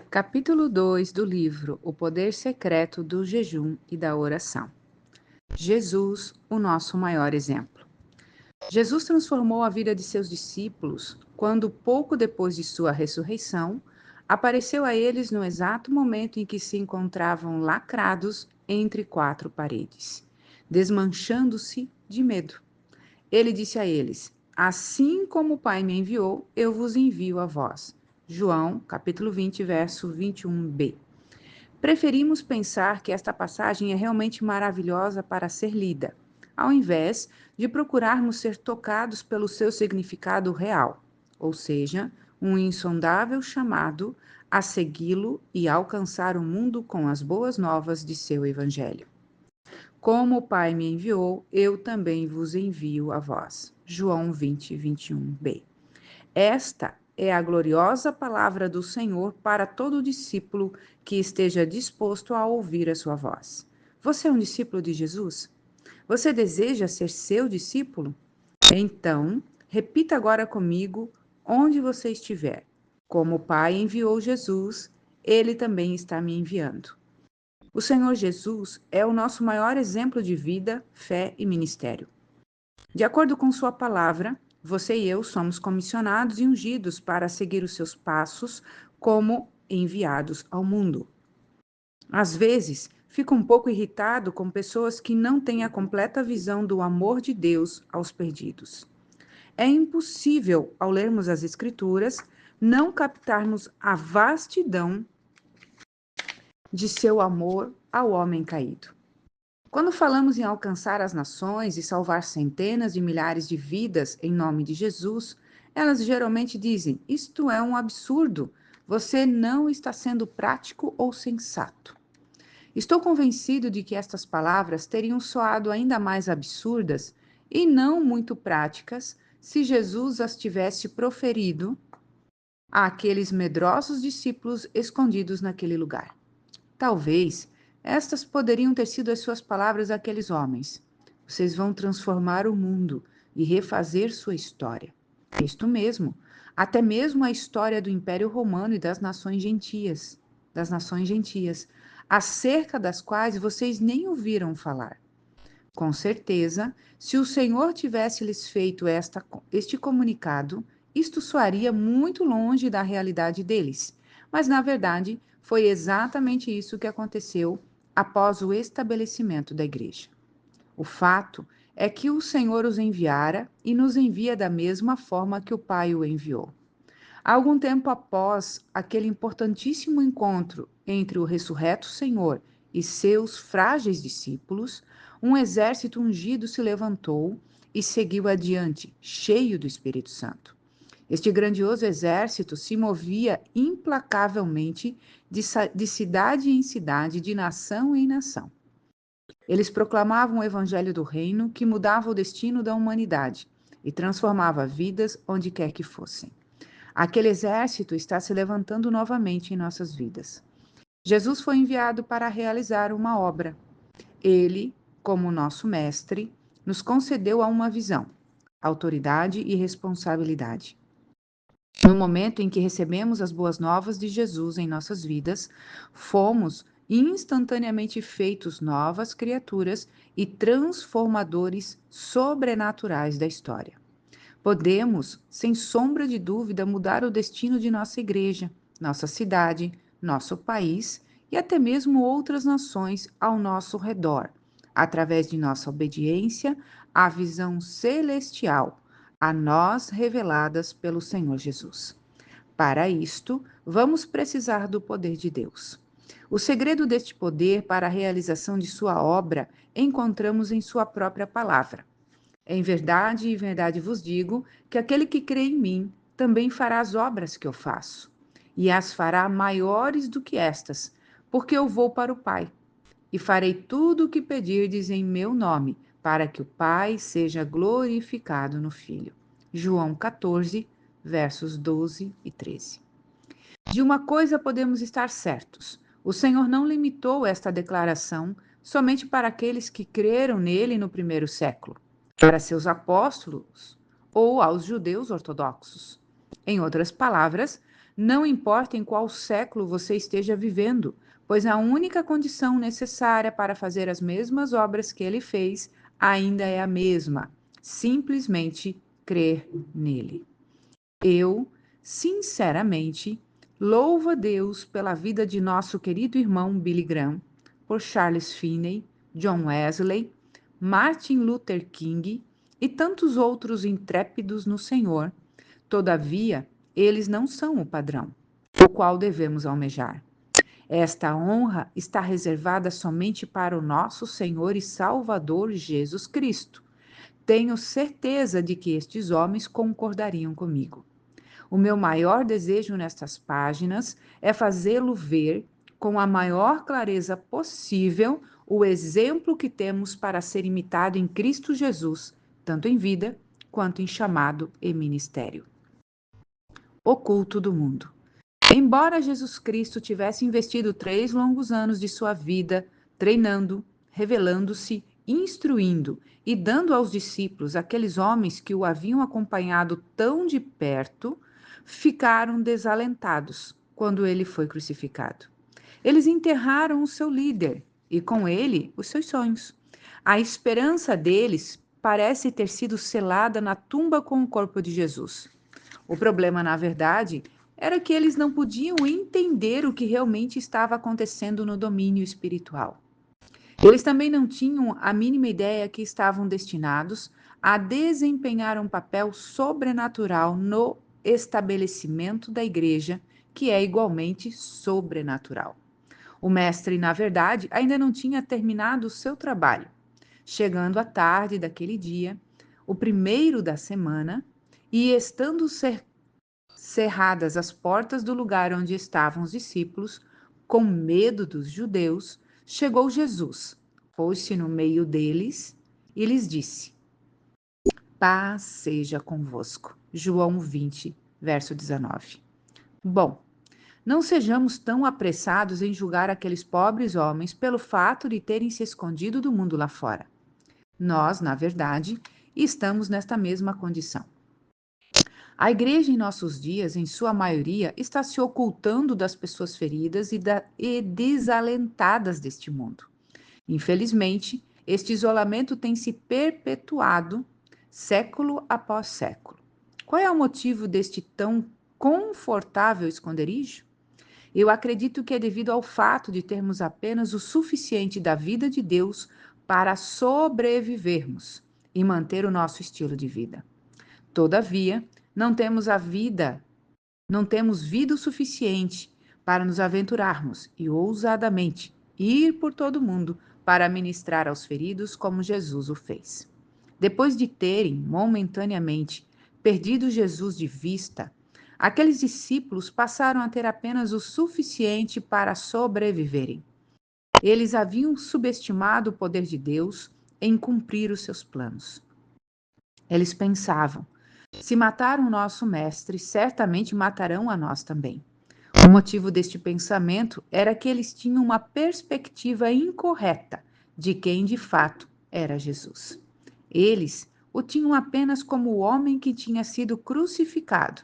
Capítulo 2 do livro O Poder Secreto do Jejum e da Oração. Jesus, o nosso maior exemplo. Jesus transformou a vida de seus discípulos quando, pouco depois de sua ressurreição, apareceu a eles no exato momento em que se encontravam lacrados entre quatro paredes, desmanchando-se de medo. Ele disse a eles: Assim como o Pai me enviou, eu vos envio a vós. João, capítulo 20, verso 21b. Preferimos pensar que esta passagem é realmente maravilhosa para ser lida, ao invés de procurarmos ser tocados pelo seu significado real, ou seja, um insondável chamado a segui-lo e alcançar o mundo com as boas novas de seu Evangelho. Como o Pai me enviou, eu também vos envio a vós. João 20, 21b. Esta é a gloriosa palavra do Senhor para todo discípulo que esteja disposto a ouvir a sua voz. Você é um discípulo de Jesus? Você deseja ser seu discípulo? Então, repita agora comigo onde você estiver. Como o Pai enviou Jesus, ele também está me enviando. O Senhor Jesus é o nosso maior exemplo de vida, fé e ministério. De acordo com sua palavra, você e eu somos comissionados e ungidos para seguir os seus passos como enviados ao mundo. Às vezes, fico um pouco irritado com pessoas que não têm a completa visão do amor de Deus aos perdidos. É impossível, ao lermos as Escrituras, não captarmos a vastidão de seu amor ao homem caído. Quando falamos em alcançar as nações e salvar centenas de milhares de vidas em nome de Jesus, elas geralmente dizem: Isto é um absurdo, você não está sendo prático ou sensato. Estou convencido de que estas palavras teriam soado ainda mais absurdas e não muito práticas se Jesus as tivesse proferido àqueles medrosos discípulos escondidos naquele lugar. Talvez estas poderiam ter sido as suas palavras àqueles homens. Vocês vão transformar o mundo e refazer sua história. Isto mesmo, até mesmo a história do Império Romano e das nações gentias, acerca das quais vocês nem ouviram falar. Com certeza, se o Senhor tivesse lhes feito este comunicado, isto soaria muito longe da realidade deles. Mas, na verdade, foi exatamente isso que aconteceu após o estabelecimento da igreja. O fato é que o Senhor os enviara e nos envia da mesma forma que o Pai o enviou. Algum tempo após aquele importantíssimo encontro entre o ressurreto Senhor e seus frágeis discípulos, um exército ungido se levantou e seguiu adiante, cheio do Espírito Santo. Este grandioso exército se movia implacavelmente de cidade em cidade, de nação em nação. Eles proclamavam o evangelho do reino que mudava o destino da humanidade e transformava vidas onde quer que fossem. Aquele exército está se levantando novamente em nossas vidas. Jesus foi enviado para realizar uma obra. Ele, como nosso mestre, nos concedeu a uma visão, autoridade e responsabilidade. No momento em que recebemos as boas novas de Jesus em nossas vidas, fomos instantaneamente feitos novas criaturas e transformadores sobrenaturais da história. Podemos, sem sombra de dúvida, mudar o destino de nossa igreja, nossa cidade, nosso país e até mesmo outras nações ao nosso redor, através de nossa obediência à visão celestial, a nós reveladas pelo Senhor Jesus. Para isto, vamos precisar do poder de Deus. O segredo deste poder para a realização de sua obra encontramos em sua própria palavra. Em verdade vos digo que aquele que crê em mim também fará as obras que eu faço, e as fará maiores do que estas, porque eu vou para o Pai, e farei tudo o que pedirdes em meu nome, para que o Pai seja glorificado no Filho. João 14, versos 12 e 13. De uma coisa podemos estar certos: o Senhor não limitou esta declaração somente para aqueles que creram nele no primeiro século, para seus apóstolos ou aos judeus ortodoxos. Em outras palavras, Não importa em qual século você esteja vivendo, pois a única condição necessária para fazer as mesmas obras que ele fez ainda é a mesma: simplesmente crer nele. Eu, sinceramente, louvo a Deus pela vida de nosso querido irmão Billy Graham, por Charles Finney, John Wesley, Martin Luther King e tantos outros intrépidos no Senhor. Todavia, eles não são o padrão, o qual devemos almejar. Esta honra está reservada somente para o nosso Senhor e Salvador Jesus Cristo. Tenho certeza de que estes homens concordariam comigo. O meu maior desejo nestas páginas é fazê-lo ver com a maior clareza possível o exemplo que temos para ser imitado em Cristo Jesus, tanto em vida quanto em chamado e ministério. O culto do mundo. Embora Jesus Cristo tivesse investido 3 longos anos de sua vida treinando, revelando-se, instruindo e dando aos discípulos, aqueles homens que o haviam acompanhado tão de perto, ficaram desalentados quando ele foi crucificado. Eles enterraram o seu líder e, com ele, os seus sonhos. A esperança deles parece ter sido selada na tumba com o corpo de Jesus. O problema, na verdade, era que eles não podiam entender o que realmente estava acontecendo no domínio espiritual. Eles também não tinham a mínima ideia que estavam destinados a desempenhar um papel sobrenatural no estabelecimento da igreja, que é igualmente sobrenatural. O mestre, na verdade, ainda não tinha terminado o seu trabalho. Chegando à tarde daquele dia, o primeiro da semana, e estando cerradas as portas do lugar onde estavam os discípulos, com medo dos judeus, chegou Jesus, pôs-se no meio deles e lhes disse: Paz seja convosco. João 20, verso 19. Bom, não sejamos tão apressados em julgar aqueles pobres homens pelo fato de terem se escondido do mundo lá fora. Nós, na verdade, estamos nesta mesma condição. A igreja em nossos dias, em sua maioria, está se ocultando das pessoas feridas e desalentadas deste mundo. Infelizmente, este isolamento tem se perpetuado século após século. Qual é o motivo deste tão confortável esconderijo? Eu acredito que é devido ao fato de termos apenas o suficiente da vida de Deus para sobrevivermos e manter o nosso estilo de vida. Todavia, não temos vida o suficiente para nos aventurarmos e ousadamente ir por todo o mundo para ministrar aos feridos como Jesus o fez. Depois de terem momentaneamente perdido Jesus de vista, aqueles discípulos passaram a ter apenas o suficiente para sobreviverem. Eles haviam subestimado o poder de Deus em cumprir os seus planos. Eles pensavam: se mataram o nosso mestre, certamente matarão a nós também. O motivo deste pensamento era que eles tinham uma perspectiva incorreta de quem de fato era Jesus. Eles o tinham apenas como o homem que tinha sido crucificado,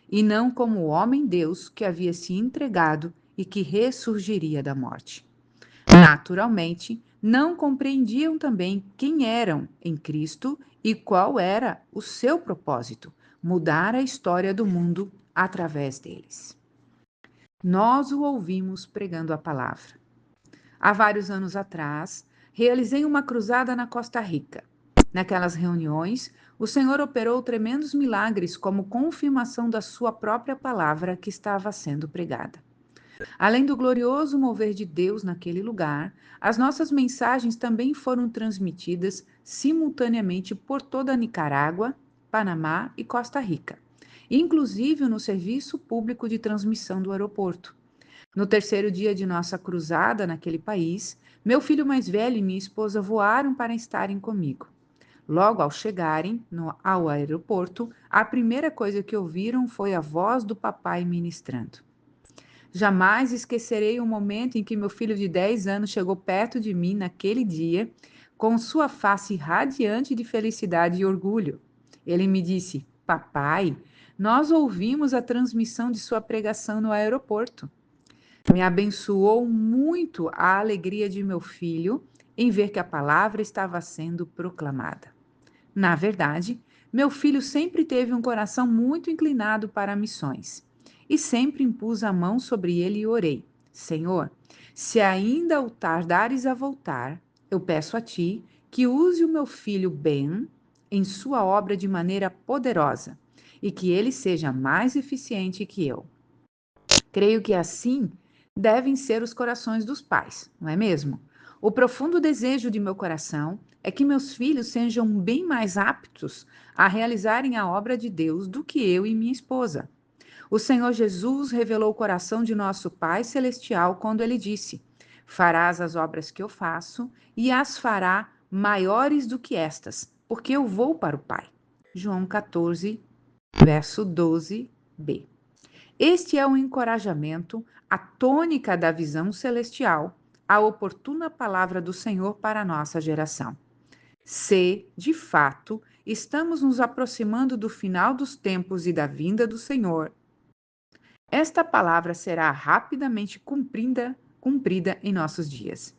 e não como o homem-deus que havia se entregado e que ressurgiria da morte. Naturalmente, não compreendiam também quem eram em Cristo e qual era o seu propósito: mudar a história do mundo através deles. Nós o ouvimos pregando a palavra. Há vários anos atrás, realizei uma cruzada na Costa Rica. Naquelas reuniões, o Senhor operou tremendos milagres como confirmação da sua própria palavra que estava sendo pregada. Além do glorioso mover de Deus naquele lugar, as nossas mensagens também foram transmitidas simultaneamente por toda a Nicarágua, Panamá e Costa Rica, inclusive no serviço público de transmissão do aeroporto. No terceiro dia de nossa cruzada naquele país, meu filho mais velho e minha esposa voaram para estarem comigo. Logo ao chegarem ao aeroporto, a primeira coisa que ouviram foi a voz do papai ministrando. Jamais esquecerei o momento em que meu filho de 10 anos chegou perto de mim naquele dia, com sua face radiante de felicidade e orgulho. Ele me disse: Papai, Nós ouvimos a transmissão de sua pregação no aeroporto. Me abençoou muito a alegria de meu filho em ver que a palavra estava sendo proclamada. Na verdade, meu filho sempre teve um coração muito inclinado para missões. E sempre impus a mão sobre ele e orei: Senhor, se ainda o tardares a voltar, eu peço a ti que use o meu filho Ben em sua obra de maneira poderosa e que ele seja mais eficiente que eu. Creio que assim devem ser os corações dos pais, não é mesmo? O profundo desejo de meu coração é que meus filhos sejam bem mais aptos a realizarem a obra de Deus do que eu e minha esposa. O Senhor Jesus revelou o coração de nosso Pai Celestial quando ele disse: Farás as obras que eu faço e as fará maiores do que estas, porque eu vou para o Pai. João 14, verso 12b. Este é o encorajamento, a tônica da visão celestial, a oportuna palavra do Senhor para a nossa geração. Se, de fato, estamos nos aproximando do final dos tempos e da vinda do Senhor, esta palavra será rapidamente cumprida em nossos dias.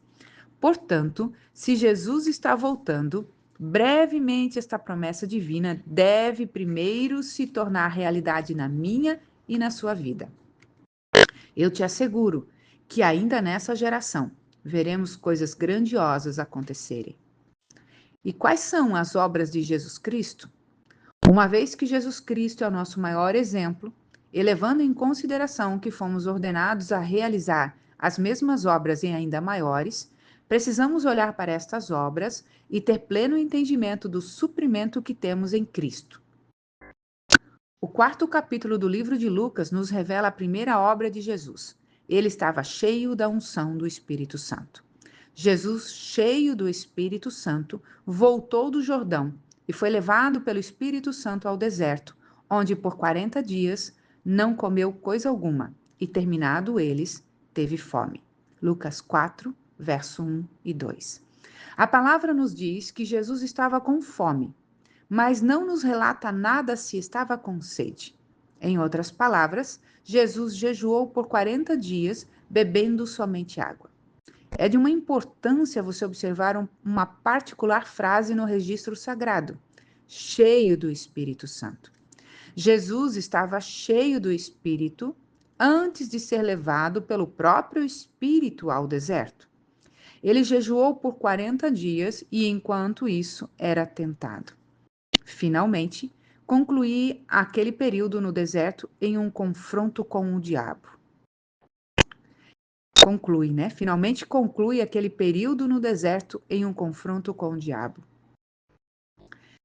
Portanto, se Jesus está voltando, brevemente esta promessa divina deve primeiro se tornar realidade na minha e na sua vida. Eu te asseguro que ainda nessa geração veremos coisas grandiosas acontecerem. E quais são as obras de Jesus Cristo? Uma vez que Jesus Cristo é o nosso maior exemplo, e levando em consideração que fomos ordenados a realizar as mesmas obras e ainda maiores, precisamos olhar para estas obras e ter pleno entendimento do suprimento que temos em Cristo. O quarto capítulo do livro de Lucas nos revela a primeira obra de Jesus. Ele estava cheio da unção do Espírito Santo. Jesus, cheio do Espírito Santo, voltou do Jordão e foi levado pelo Espírito Santo ao deserto, onde por 40 dias não comeu coisa alguma e, terminado eles, teve fome. Lucas 4, verso 1 e 2. A palavra nos diz que Jesus estava com fome, mas não nos relata nada se estava com sede. Em outras palavras, Jesus jejuou por 40 dias, bebendo somente água. É de uma importância você observar uma particular frase no registro sagrado: cheio do Espírito Santo. Jesus estava cheio do Espírito antes de ser levado pelo próprio Espírito ao deserto. Ele jejuou por 40 dias e, enquanto isso, era tentado. Finalmente, concluí aquele período no deserto em um confronto com o diabo. Finalmente conclui aquele período no deserto em um confronto com o diabo.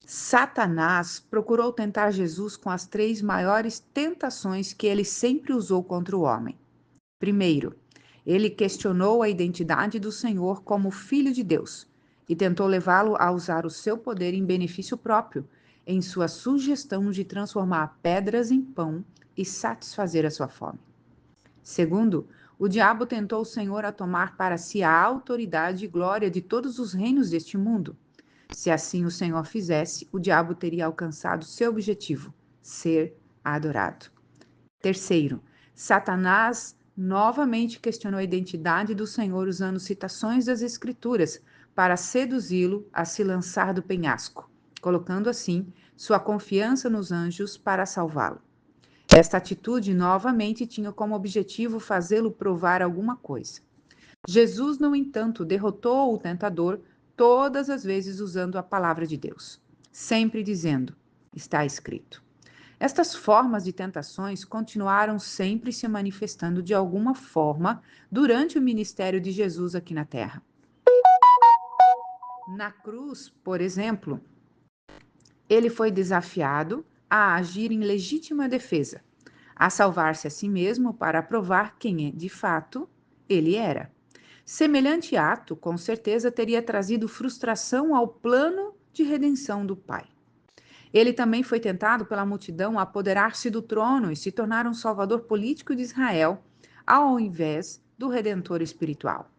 Satanás procurou tentar Jesus com as 3 maiores tentações que ele sempre usou contra o homem. Primeiro, ele questionou a identidade do Senhor como Filho de Deus e tentou levá-lo a usar o seu poder em benefício próprio, em sua sugestão de transformar pedras em pão e satisfazer a sua fome. Segundo, o diabo tentou o Senhor a tomar para si a autoridade e glória de todos os reinos deste mundo. Se assim o Senhor fizesse, o diabo teria alcançado seu objetivo, ser adorado. Terceiro, Satanás novamente questionou a identidade do Senhor usando citações das Escrituras para seduzi-lo a se lançar do penhasco, colocando assim sua confiança nos anjos para salvá-lo. Esta atitude novamente tinha como objetivo fazê-lo provar alguma coisa. Jesus, no entanto, derrotou o tentador todas as vezes usando a palavra de Deus, sempre dizendo: está escrito. Estas formas de tentações continuaram sempre se manifestando de alguma forma durante o ministério de Jesus aqui na Terra. Na cruz, por exemplo, ele foi desafiado a agir em legítima defesa, a salvar-se a si mesmo para provar quem de fato ele era. Semelhante ato, com certeza, teria trazido frustração ao plano de redenção do Pai. Ele também foi tentado pela multidão a apoderar-se do trono e se tornar um salvador político de Israel, ao invés do redentor espiritual.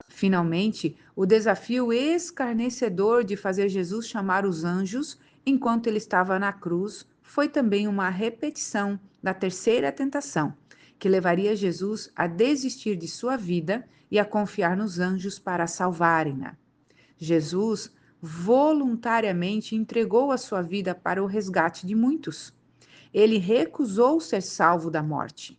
Finalmente, o desafio escarnecedor de fazer Jesus chamar os anjos enquanto ele estava na cruz foi também uma repetição da terceira tentação, que levaria Jesus a desistir de sua vida e a confiar nos anjos para salvarem-na. Jesus voluntariamente entregou a sua vida para o resgate de muitos. Ele recusou ser salvo da morte.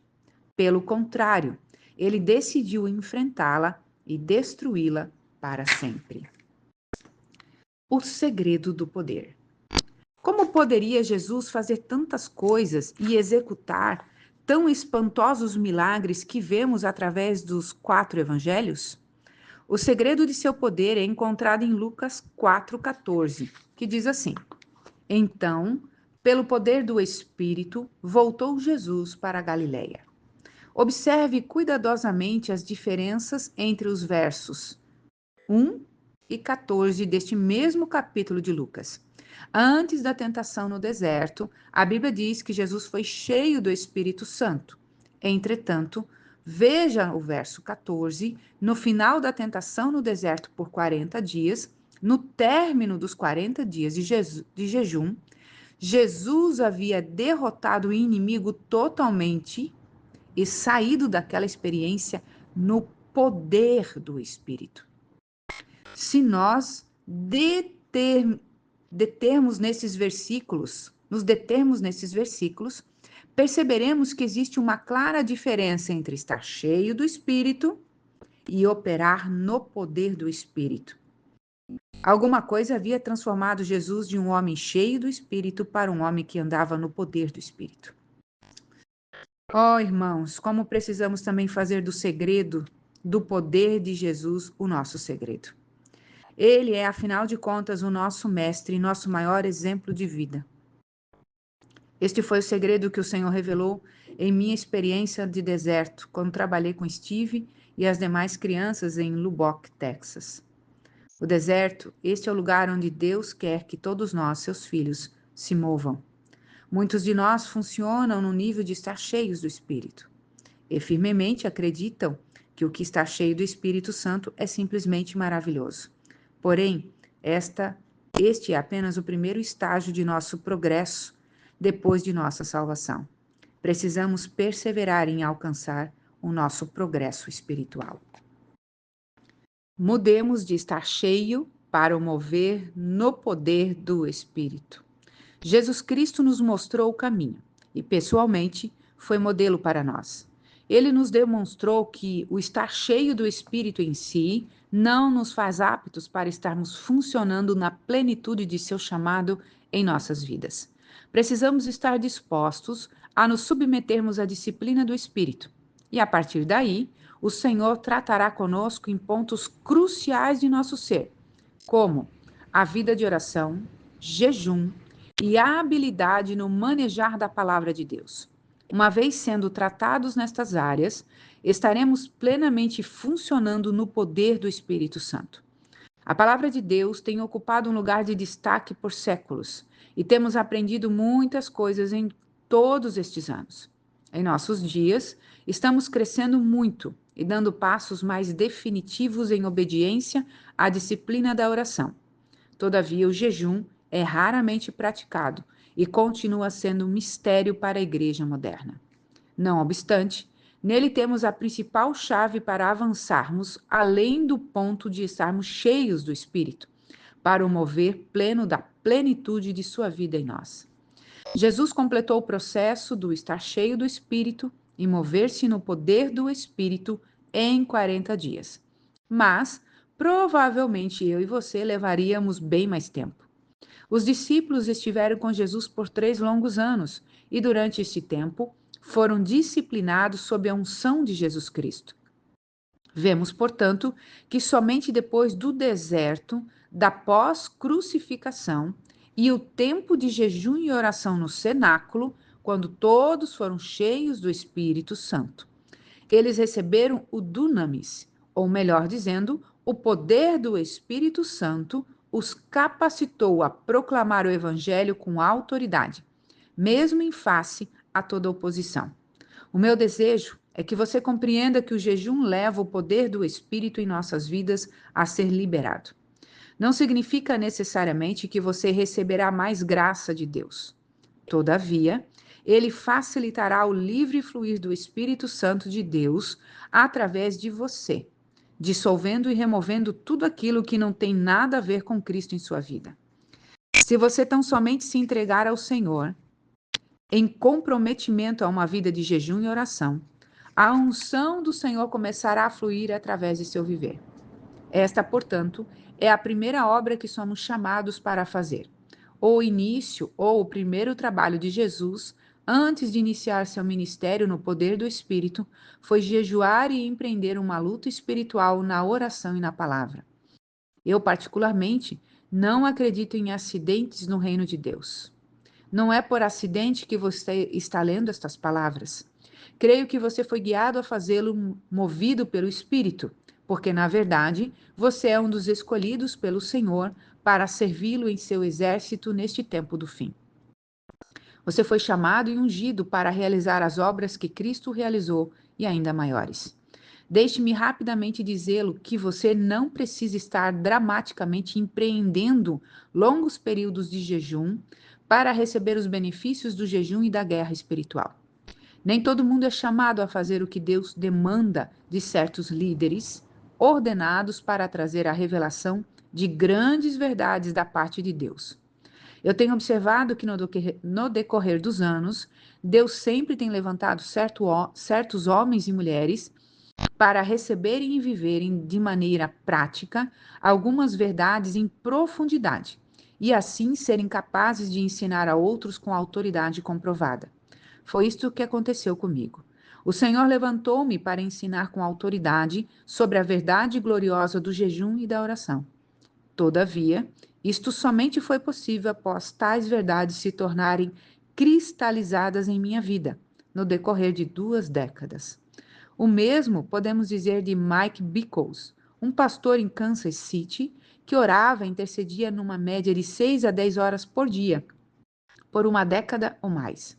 Pelo contrário, ele decidiu enfrentá-la e destruí-la para sempre. O segredo do poder. Como poderia Jesus fazer tantas coisas e executar tão espantosos milagres que vemos através dos 4 evangelhos? O segredo de seu poder é encontrado em Lucas 4,14, que diz assim: Então, pelo poder do Espírito, voltou Jesus para a Galiléia. Observe cuidadosamente as diferenças entre os versos 1 e 14 deste mesmo capítulo de Lucas. Antes da tentação no deserto, a Bíblia diz que Jesus foi cheio do Espírito Santo. Entretanto, veja o verso 14, no final da tentação no deserto por 40 dias, no término dos 40 dias de jejum, Jesus havia derrotado o inimigo totalmente e saído daquela experiência no poder do Espírito. Se nós determos nesses versículos, nos determos nesses versículos, perceberemos que existe uma clara diferença entre estar cheio do Espírito e operar no poder do Espírito. Alguma coisa havia transformado Jesus de um homem cheio do Espírito para um homem que andava no poder do Espírito. Oh, irmãos, como precisamos também fazer do segredo do poder de Jesus o nosso segredo. Ele é, afinal de contas, o nosso mestre e nosso maior exemplo de vida. Este foi o segredo que o Senhor revelou em minha experiência de deserto, quando trabalhei com Steve e as demais crianças em Lubbock, Texas. O deserto, este é o lugar onde Deus quer que todos nós, seus filhos, se movam. Muitos de nós funcionam no nível de estar cheios do Espírito e firmemente acreditam que o que está cheio do Espírito Santo é simplesmente maravilhoso. Porém, este é apenas o primeiro estágio de nosso progresso depois de nossa salvação. Precisamos perseverar em alcançar o nosso progresso espiritual. Mudemos de estar cheio para o mover no poder do Espírito. Jesus Cristo nos mostrou o caminho e, pessoalmente, foi modelo para nós. Ele nos demonstrou que o estar cheio do Espírito em si não nos faz aptos para estarmos funcionando na plenitude de seu chamado em nossas vidas. Precisamos estar dispostos a nos submetermos à disciplina do Espírito. E a partir daí, o Senhor tratará conosco em pontos cruciais de nosso ser, como a vida de oração, jejum, e a habilidade no manejar da palavra de Deus. Uma vez sendo tratados nestas áreas, estaremos plenamente funcionando no poder do Espírito Santo. A palavra de Deus tem ocupado um lugar de destaque por séculos e temos aprendido muitas coisas em todos estes anos. Em nossos dias, estamos crescendo muito e dando passos mais definitivos em obediência à disciplina da oração. Todavia, o jejum é raramente praticado e continua sendo um mistério para a igreja moderna. Não obstante, nele temos a principal chave para avançarmos além do ponto de estarmos cheios do Espírito, para o mover pleno da plenitude de sua vida em nós. Jesus completou o processo do estar cheio do Espírito e mover-se no poder do Espírito em 40 dias. Mas, provavelmente eu e você levaríamos bem mais tempo. Os discípulos estiveram com Jesus por 3 longos anos e, durante este tempo, foram disciplinados sob a unção de Jesus Cristo. Vemos, portanto, que somente depois do deserto, da pós-crucificação e o tempo de jejum e oração no cenáculo, quando todos foram cheios do Espírito Santo, eles receberam o dunamis, ou melhor dizendo, o poder do Espírito Santo os capacitou a proclamar o Evangelho com autoridade, mesmo em face a toda oposição. O meu desejo é que você compreenda que o jejum leva o poder do Espírito em nossas vidas a ser liberado. Não significa necessariamente que você receberá mais graça de Deus. Todavia, ele facilitará o livre fluir do Espírito Santo de Deus através de você, dissolvendo e removendo tudo aquilo que não tem nada a ver com Cristo em sua vida. Se você tão somente se entregar ao Senhor, em comprometimento a uma vida de jejum e oração, a unção do Senhor começará a fluir através de seu viver. Esta, portanto, é a primeira obra que somos chamados para fazer. O início ou o primeiro trabalho de Jesus, antes de iniciar seu ministério no poder do Espírito, foi jejuar e empreender uma luta espiritual na oração e na palavra. Eu, particularmente, não acredito em acidentes no reino de Deus. Não é por acidente que você está lendo estas palavras. Creio que você foi guiado a fazê-lo movido pelo Espírito, porque, na verdade, você é um dos escolhidos pelo Senhor para servi-lo em seu exército neste tempo do fim. Você foi chamado e ungido para realizar as obras que Cristo realizou e ainda maiores. Deixe-me rapidamente dizê-lo que você não precisa estar dramaticamente empreendendo longos períodos de jejum para receber os benefícios do jejum e da guerra espiritual. Nem todo mundo é chamado a fazer o que Deus demanda de certos líderes ordenados para trazer a revelação de grandes verdades da parte de Deus. Eu tenho observado que no decorrer dos anos, Deus sempre tem levantado certos homens e mulheres para receberem e viverem de maneira prática algumas verdades em profundidade e assim serem capazes de ensinar a outros com autoridade comprovada. Foi isto que aconteceu comigo. O Senhor levantou-me para ensinar com autoridade sobre a verdade gloriosa do jejum e da oração. Todavia, isto somente foi possível após tais verdades se tornarem cristalizadas em minha vida, no decorrer de 2 décadas. O mesmo podemos dizer de Mike Bickles, um pastor em Kansas City que orava e intercedia numa média de 6 a 10 horas por dia, por uma década ou mais.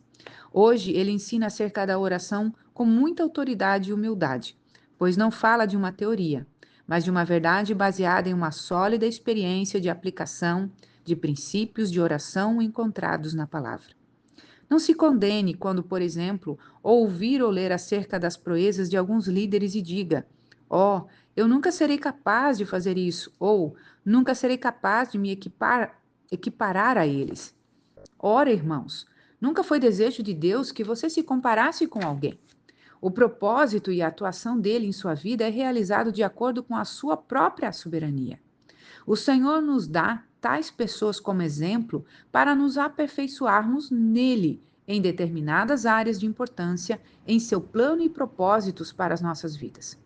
Hoje ele ensina acerca da oração com muita autoridade e humildade, pois não fala de uma teoria, mas de uma verdade baseada em uma sólida experiência de aplicação de princípios de oração encontrados na palavra. Não se condene quando, por exemplo, ouvir ou ler acerca das proezas de alguns líderes e diga: "Oh, eu nunca serei capaz de fazer isso", ou "Nunca serei capaz de me equiparar a eles". Ora, irmãos, nunca foi desejo de Deus que você se comparasse com alguém. O propósito e a atuação dele em sua vida é realizado de acordo com a sua própria soberania. O Senhor nos dá tais pessoas como exemplo para nos aperfeiçoarmos nele em determinadas áreas de importância em seu plano e propósitos para as nossas vidas.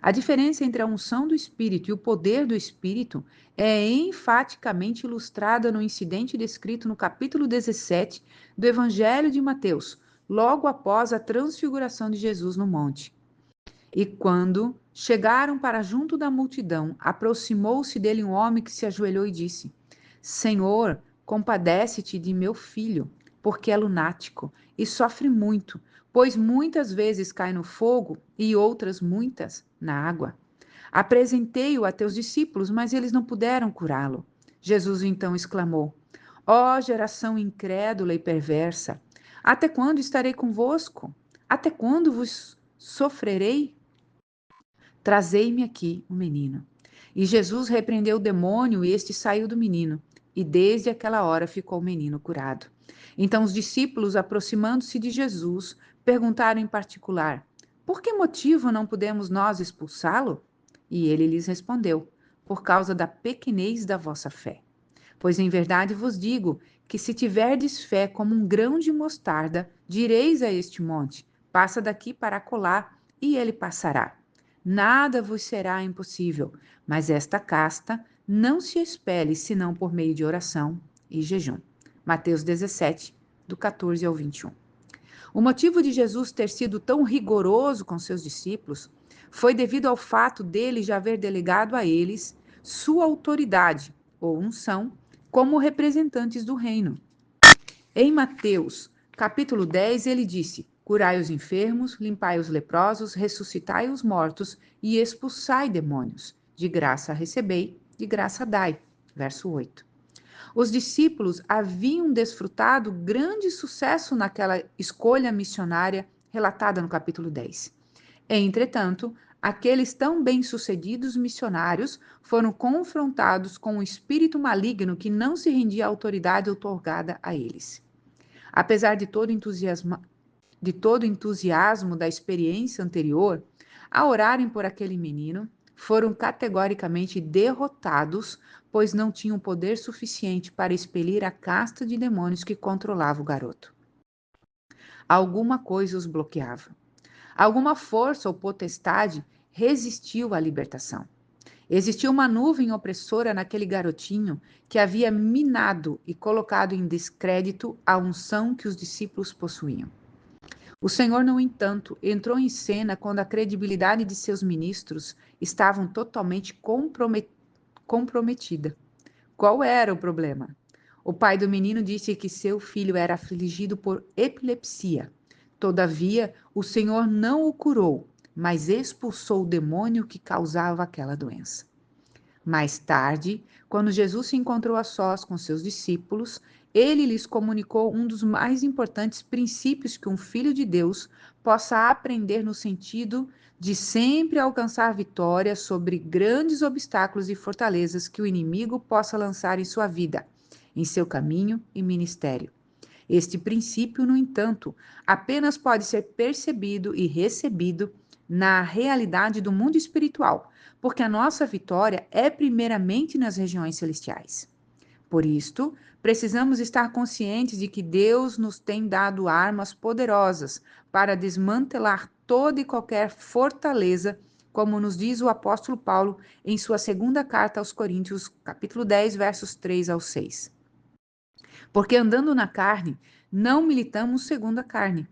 A diferença entre a unção do Espírito e o poder do Espírito é enfaticamente ilustrada no incidente descrito no capítulo 17 do Evangelho de Mateus, logo após a transfiguração de Jesus no monte. E quando chegaram para junto da multidão, aproximou-se dele um homem que se ajoelhou e disse: Senhor, compadece-te de meu filho, porque é lunático e sofre muito, pois muitas vezes cai no fogo e outras muitas na água. Apresentei-o a teus discípulos, mas eles não puderam curá-lo. Jesus então exclamou: Ó geração incrédula e perversa, até quando estarei convosco? Até quando vos sofrerei? Trazei-me aqui o menino. E Jesus repreendeu o demônio e este saiu do menino. E desde aquela hora ficou o menino curado. Então os discípulos, aproximando-se de Jesus, perguntaram em particular: Por que motivo não podemos nós expulsá-lo? E ele lhes respondeu: Por causa da pequenez da vossa fé. Pois em verdade vos digo que se tiverdes fé como um grão de mostarda, direis a este monte: Passa daqui para acolá, e ele passará. Nada vos será impossível, mas esta casta não se expele senão por meio de oração e jejum. Mateus 17, do 14 ao 21. O motivo de Jesus ter sido tão rigoroso com seus discípulos foi devido ao fato dele já haver delegado a eles sua autoridade ou unção como representantes do reino. Em Mateus, capítulo 10, ele disse: Curai os enfermos, limpai os leprosos, ressuscitai os mortos e expulsai demônios. De graça recebei, de graça dai. Verso 8. Os discípulos haviam desfrutado grande sucesso naquela escolha missionária relatada no capítulo 10. Entretanto, aqueles tão bem-sucedidos missionários foram confrontados com um espírito maligno que não se rendia à autoridade outorgada a eles. Apesar de todo o entusiasmo da experiência anterior, ao orarem por aquele menino, foram categoricamente derrotados, pois não tinham poder suficiente para expelir a casta de demônios que controlava o garoto. Alguma coisa os bloqueava. Alguma força ou potestade resistiu à libertação. Existia uma nuvem opressora naquele garotinho que havia minado e colocado em descrédito a unção que os discípulos possuíam. O Senhor, no entanto, entrou em cena quando a credibilidade de seus ministros estavam totalmente comprometida. Qual era o problema? O pai do menino disse que seu filho era afligido por epilepsia. Todavia, o Senhor não o curou, mas expulsou o demônio que causava aquela doença. Mais tarde, quando Jesus se encontrou a sós com seus discípulos, ele lhes comunicou um dos mais importantes princípios que um filho de Deus possa aprender no sentido de sempre alcançar vitória sobre grandes obstáculos e fortalezas que o inimigo possa lançar em sua vida, em seu caminho e ministério. Este princípio, no entanto, apenas pode ser percebido e recebido na realidade do mundo espiritual, porque a nossa vitória é primeiramente nas regiões celestiais. Por isto, precisamos estar conscientes de que Deus nos tem dado armas poderosas para desmantelar toda e qualquer fortaleza, como nos diz o apóstolo Paulo em sua segunda carta aos Coríntios, capítulo 10, versos 3 ao 6. Porque andando na carne, não militamos segundo a carne.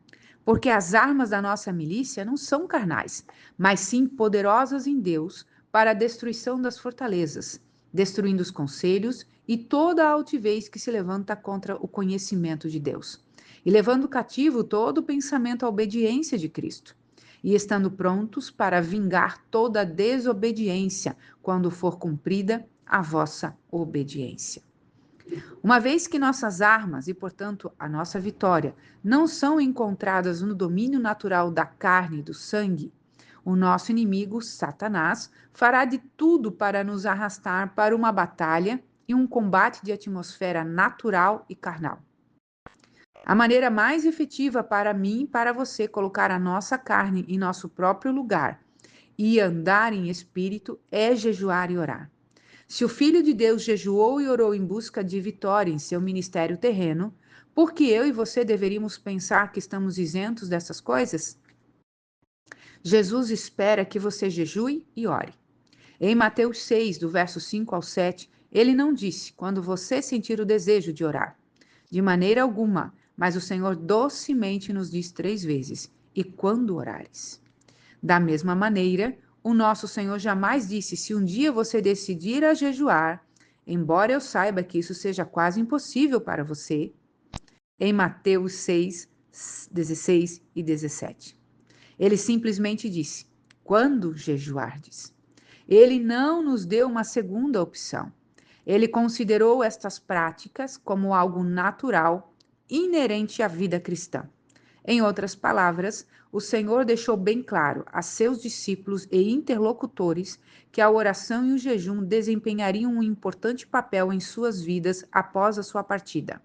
Porque as armas da nossa milícia não são carnais, mas sim poderosas em Deus para a destruição das fortalezas, destruindo os conselhos e toda a altivez que se levanta contra o conhecimento de Deus, e levando cativo todo o pensamento à obediência de Cristo, e estando prontos para vingar toda a desobediência quando for cumprida a vossa obediência. Uma vez que nossas armas e, portanto, a nossa vitória não são encontradas no domínio natural da carne e do sangue, o nosso inimigo, Satanás, fará de tudo para nos arrastar para uma batalha e um combate de atmosfera natural e carnal. A maneira mais efetiva para mim e para você colocar a nossa carne em nosso próprio lugar e andar em espírito é jejuar e orar. Se o Filho de Deus jejuou e orou em busca de vitória em seu ministério terreno, por que eu e você deveríamos pensar que estamos isentos dessas coisas? Jesus espera que você jejue e ore. Em Mateus 6, do verso 5 ao 7, ele não disse quando você sentir o desejo de orar. De maneira alguma, mas o Senhor docemente nos diz 3 vezes, e quando orares. Da mesma maneira, o nosso Senhor jamais disse, se um dia você decidir a jejuar, embora eu saiba que isso seja quase impossível para você, em Mateus 6, 16 e 17. Ele simplesmente disse, quando jejuardes. Ele não nos deu uma segunda opção. Ele considerou estas práticas como algo natural, inerente à vida cristã. Em outras palavras, o Senhor deixou bem claro a seus discípulos e interlocutores que a oração e o jejum desempenhariam um importante papel em suas vidas após a sua partida.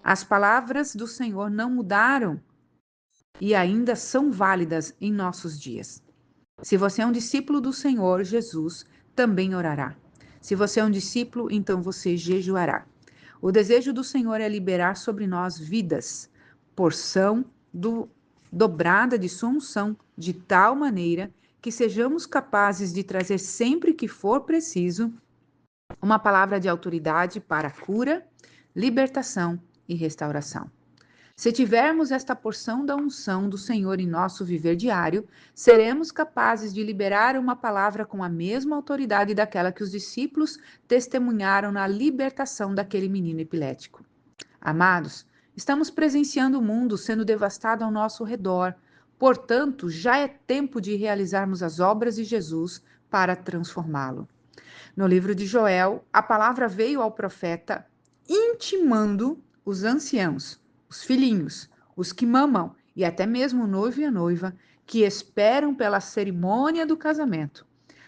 As palavras do Senhor não mudaram e ainda são válidas em nossos dias. Se você é um discípulo do Senhor Jesus, também orará. Se você é um discípulo, então você jejuará. O desejo do Senhor é liberar sobre nós vidas, porção dobrada de sua unção, de tal maneira que sejamos capazes de trazer sempre que for preciso uma palavra de autoridade para cura, libertação e restauração. Se tivermos esta porção da unção do Senhor em nosso viver diário, seremos capazes de liberar uma palavra com a mesma autoridade daquela que os discípulos testemunharam na libertação daquele menino epilético. Amados, estamos presenciando o mundo sendo devastado ao nosso redor. Portanto, já é tempo de realizarmos as obras de Jesus para transformá-lo. No livro de Joel, a palavra veio ao profeta intimando os anciãos, os filhinhos, os que mamam e até mesmo o noivo e a noiva que esperam pela cerimônia do casamento,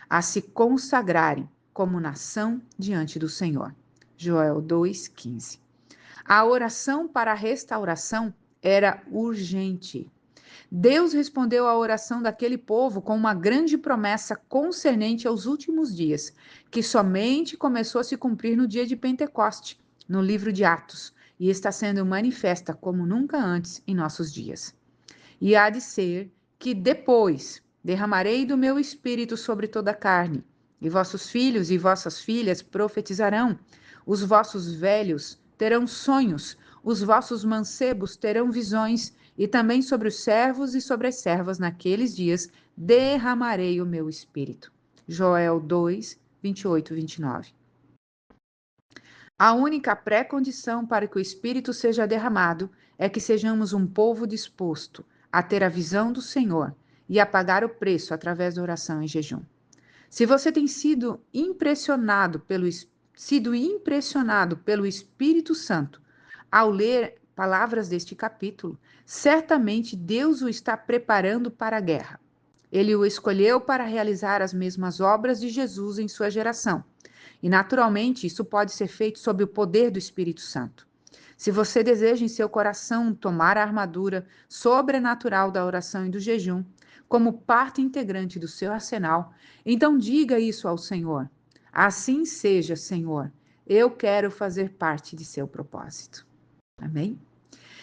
a se consagrarem como nação diante do Senhor. Joel 2,15. A oração para a restauração era urgente. Deus respondeu à oração daquele povo com uma grande promessa concernente aos últimos dias, que somente começou a se cumprir no dia de Pentecoste, no livro de Atos, e está sendo manifesta como nunca antes em nossos dias. E há de ser que depois derramarei do meu espírito sobre toda a carne, e vossos filhos e vossas filhas profetizarão, os vossos velhos terão sonhos, os vossos mancebos terão visões, e também sobre os servos e sobre as servas naqueles dias derramarei o meu espírito. Joel 2, 28 e 29. A única pré-condição para que o Espírito seja derramado é que sejamos um povo disposto a ter a visão do Senhor e a pagar o preço através da oração e jejum. Se você tem sido impressionado pelo Espírito Santo ao ler palavras deste capítulo, certamente Deus o está preparando para a guerra. Ele o escolheu para realizar as mesmas obras de Jesus em sua geração. E, naturalmente, isso pode ser feito sob o poder do Espírito Santo. Se você deseja em seu coração tomar a armadura sobrenatural da oração e do jejum como parte integrante do seu arsenal, então diga isso ao Senhor. Assim seja, Senhor, eu quero fazer parte de seu propósito. Amém?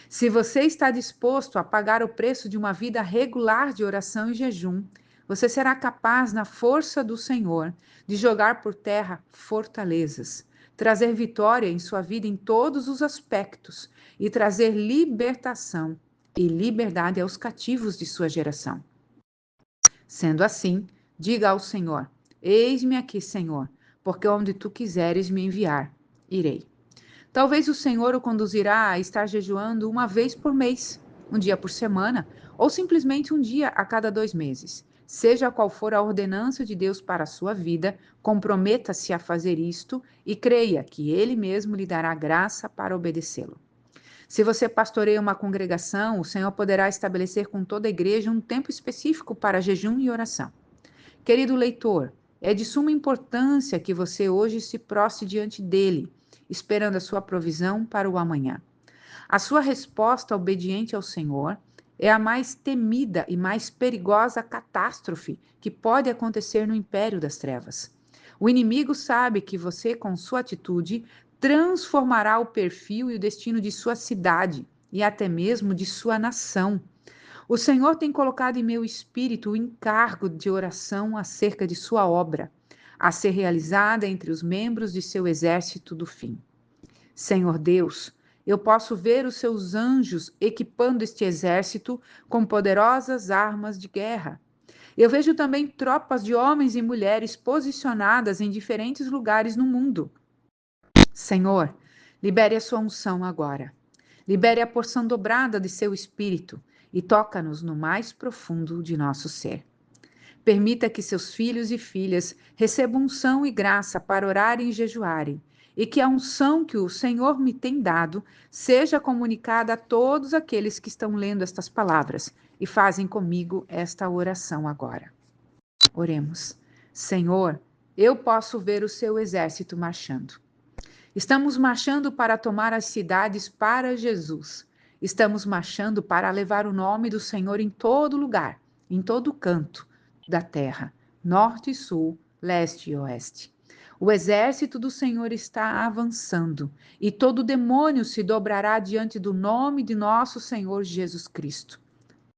Se você está disposto a pagar o preço de uma vida regular de oração e jejum, você será capaz, na força do Senhor, de jogar por terra fortalezas, trazer vitória em sua vida em todos os aspectos e trazer libertação e liberdade aos cativos de sua geração. Sendo assim, diga ao Senhor: eis-me aqui, Senhor, porque onde tu quiseres me enviar, irei. Talvez o Senhor o conduzirá a estar jejuando uma vez por mês, um dia por semana, ou simplesmente um dia a cada 2 meses. Seja qual for a ordenança de Deus para a sua vida, comprometa-se a fazer isto e creia que Ele mesmo lhe dará graça para obedecê-lo. Se você pastoreia uma congregação, o Senhor poderá estabelecer com toda a igreja um tempo específico para jejum e oração. Querido leitor, é de suma importância que você hoje se prostre diante dele, esperando a sua provisão para o amanhã. A sua resposta obediente ao Senhor é a mais temida e mais perigosa catástrofe que pode acontecer no império das trevas. O inimigo sabe que você, com sua atitude, transformará o perfil e o destino de sua cidade e até mesmo de sua nação. O Senhor tem colocado em meu espírito o encargo de oração acerca de sua obra, a ser realizada entre os membros de seu exército do fim. Senhor Deus, eu posso ver os seus anjos equipando este exército com poderosas armas de guerra. Eu vejo também tropas de homens e mulheres posicionadas em diferentes lugares no mundo. Senhor, libere a sua unção agora. Libere a porção dobrada de seu espírito e toca-nos no mais profundo de nosso ser. Permita que seus filhos e filhas recebam unção e graça para orarem e jejuarem, e que a unção que o Senhor me tem dado seja comunicada a todos aqueles que estão lendo estas palavras e fazem comigo esta oração agora. Oremos. Senhor, eu posso ver o seu exército marchando. Estamos marchando para tomar as cidades para Jesus. Estamos marchando para levar o nome do Senhor em todo lugar, em todo canto da terra, norte e sul, leste e oeste. O exército do Senhor está avançando e todo demônio se dobrará diante do nome de nosso Senhor Jesus Cristo.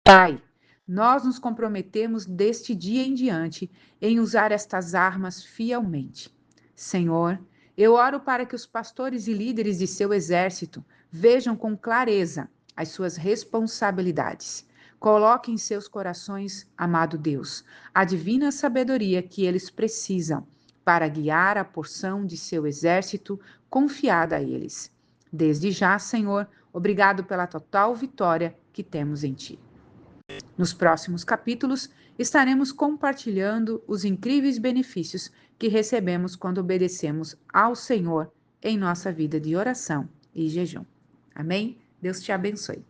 Pai, nós nos comprometemos deste dia em diante em usar estas armas fielmente. Senhor, eu oro para que os pastores e líderes de seu exército vejam com clareza as suas responsabilidades. Coloque em seus corações, amado Deus, a divina sabedoria que eles precisam para guiar a porção de seu exército confiada a eles. Desde já, Senhor, obrigado pela total vitória que temos em Ti. Nos próximos capítulos, estaremos compartilhando os incríveis benefícios que recebemos quando obedecemos ao Senhor em nossa vida de oração e jejum. Amém? Deus te abençoe.